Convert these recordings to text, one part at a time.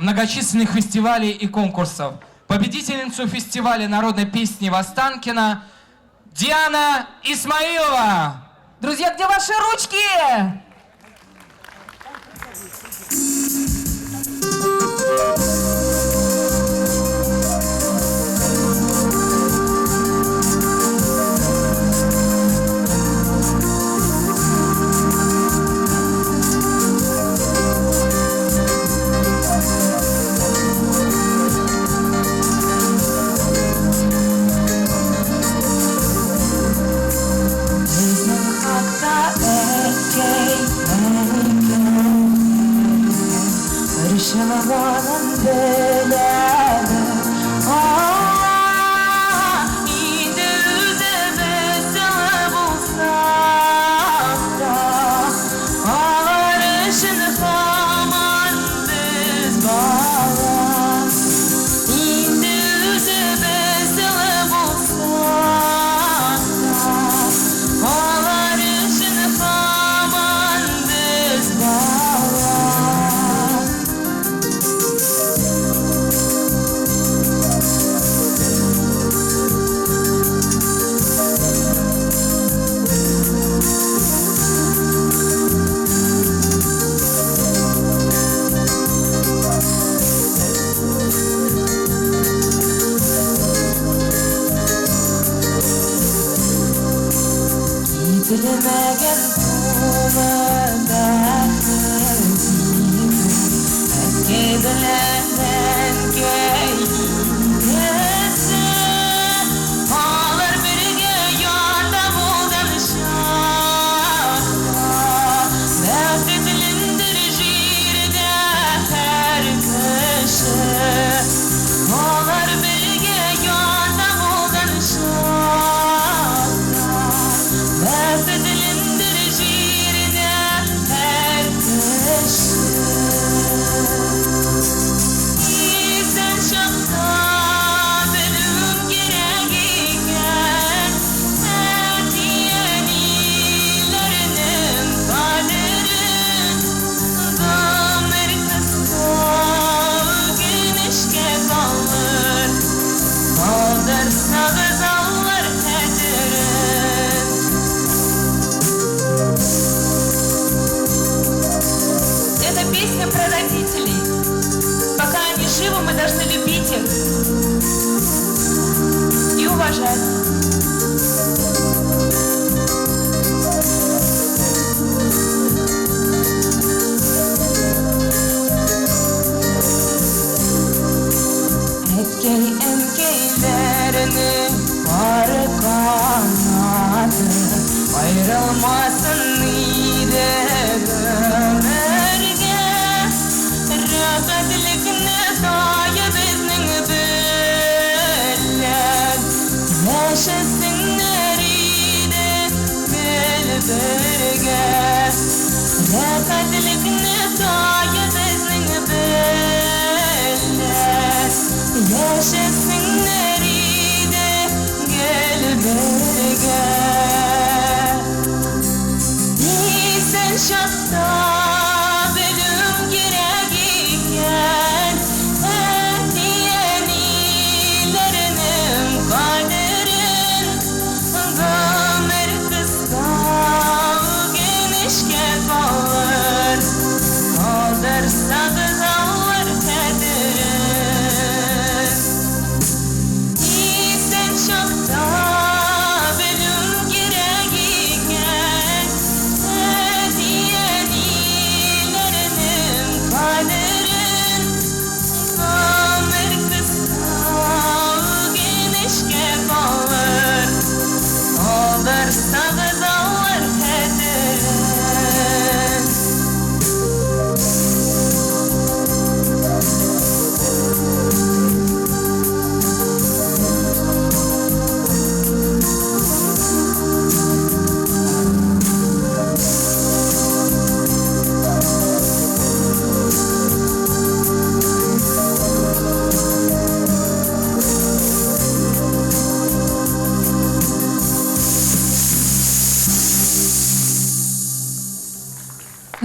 многочисленных фестивалей и конкурсов. Победительницу фестиваля народной песни в Останкино Диана Исмаилова. Друзья, где ваши ручки?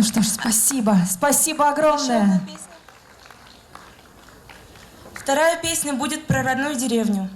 Ну что ж, спасибо. Спасибо огромное. Вторая песня будет про родную деревню.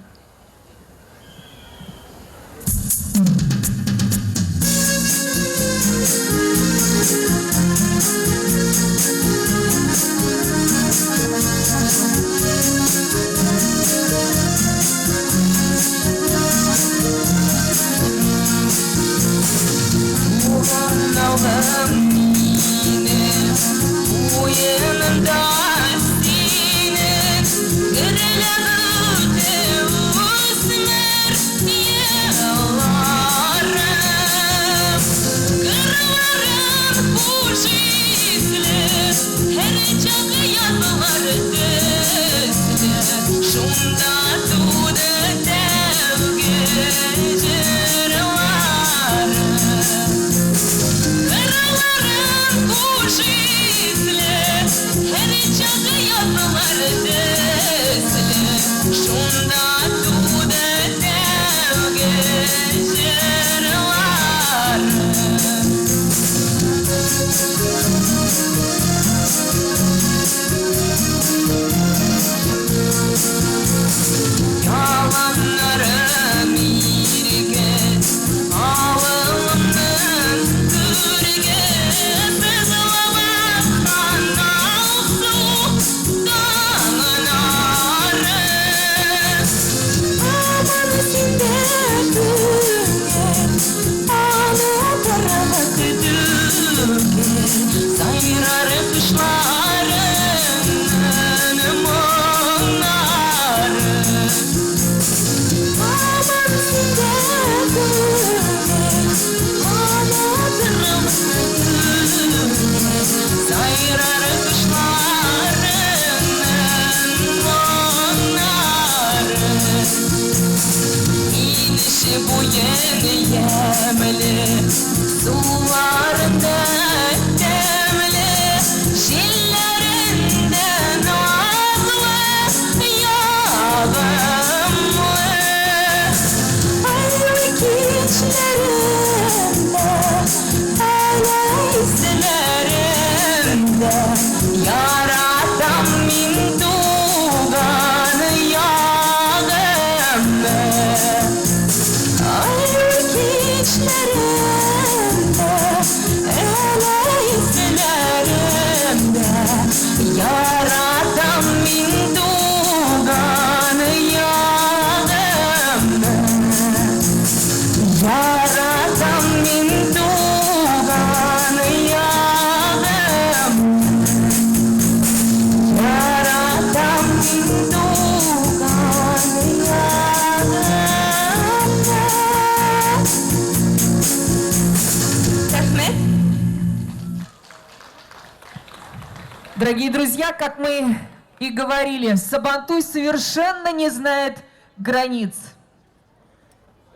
Дорогие друзья, как мы и говорили, Сабантуй совершенно не знает границ.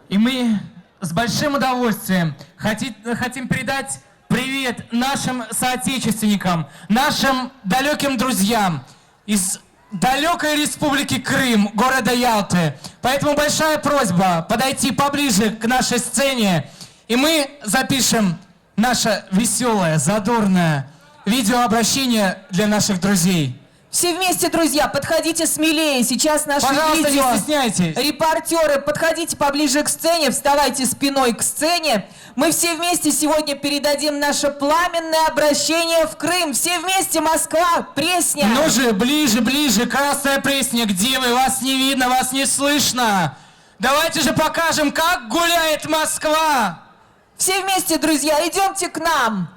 И мы с большим удовольствием хотим передать привет нашим соотечественникам, нашим далеким друзьям из далекой республики Крым, города Ялты. Поэтому большая просьба подойти поближе к нашей сцене, и мы запишем наше веселое, задорное видеообращение для наших друзей. Все вместе, друзья, подходите смелее. Сейчас наши Пожалуйста, видео, не стесняйтесь. репортеры, подходите поближе к сцене, вставайте спиной к сцене. Мы все вместе сегодня передадим наше пламенное обращение в Крым. Все вместе, Москва, Пресня. Ну же, ближе, ближе, Красная Пресня, где вы? Вас не видно, вас не слышно. Давайте же покажем, как гуляет Москва. Все вместе, друзья, идемте к нам.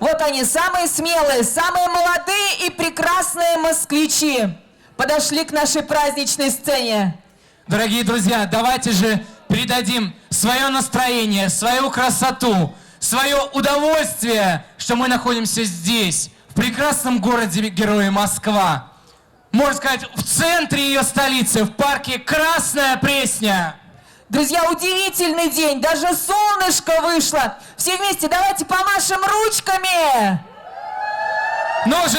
Вот они, самые смелые, самые молодые и прекрасные москвичи подошли к нашей праздничной сцене. Дорогие друзья, давайте же передадим свое настроение, свою красоту, свое удовольствие, что мы находимся здесь, в прекрасном городе-герое Москва. Можно сказать, в центре ее столицы, в парке Красная Пресня. Друзья, удивительный день, даже солнышко вышло. Все вместе давайте помашем ручками. Ну же,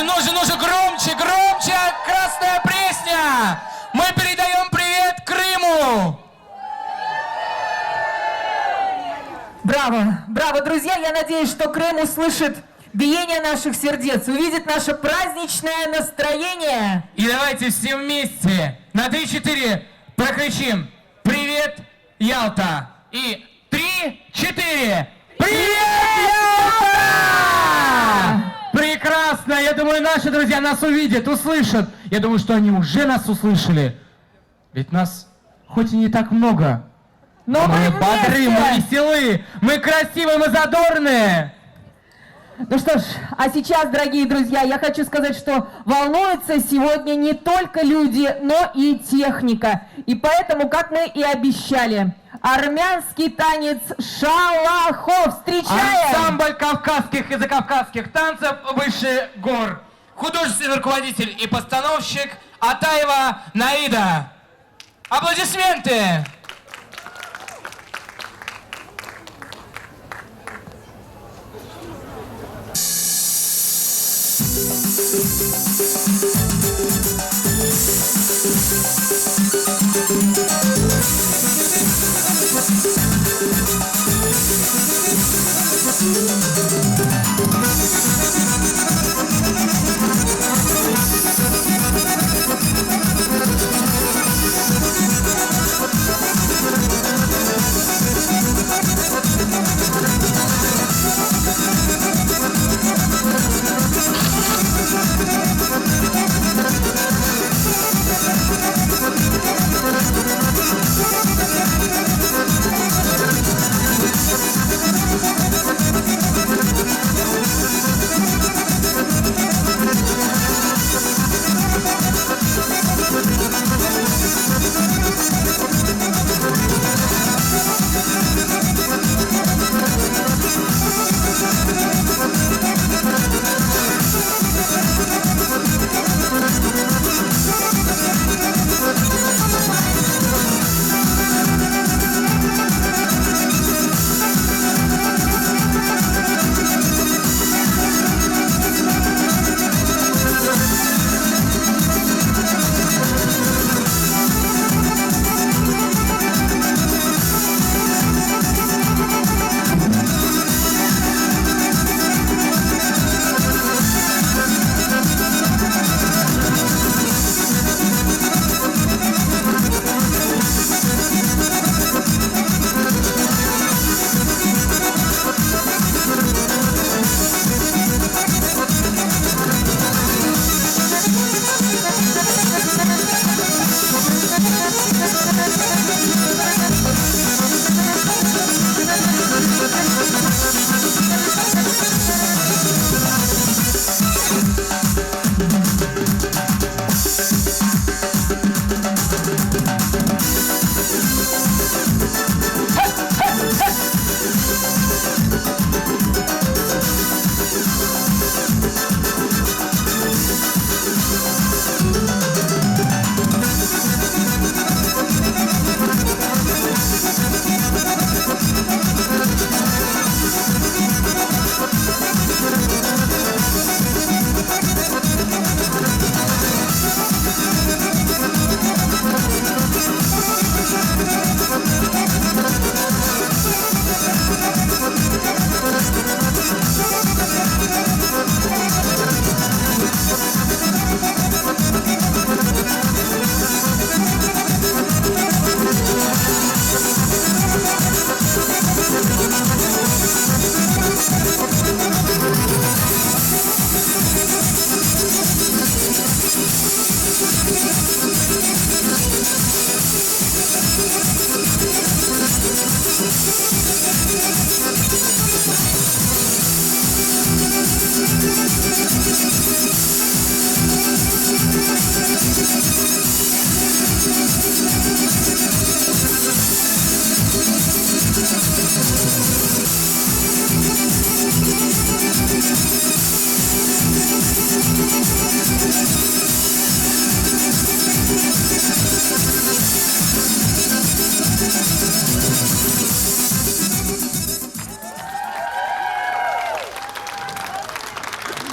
громче, громче, Красная Пресня! Мы передаем привет Крыму! Браво, браво, друзья, я надеюсь, что Крым услышит биение наших сердец, увидит наше праздничное настроение. И давайте все вместе на 3-4 прокричим «Привет, Ялта!» И 3-4. Привет, Ялта! Прекрасно! Я думаю, наши друзья нас увидят, услышат. Я думаю, что они уже нас услышали. Ведь нас хоть и не так много, Но мы бодры, мы вместе. веселы, мы красивые, мы задорные. Ну что ж, а сейчас, дорогие друзья, я хочу сказать, что волнуются сегодня не только люди, но и техника. И поэтому, как мы и обещали, армянский танец шалахов. Встречаем! Ансамбль кавказских и закавказских танцев «Выше гор». Художественный руководитель и постановщик Атаева Наида. Аплодисменты!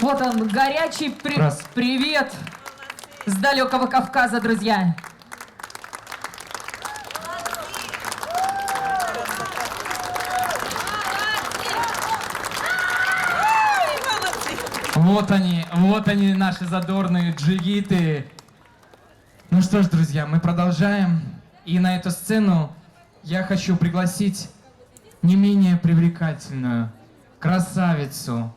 Вот он, горячий привет с далекого Кавказа, друзья. Вот они наши задорные джигиты. Ну что ж, друзья, мы продолжаем. И на эту сцену я хочу пригласить не менее привлекательную красавицу,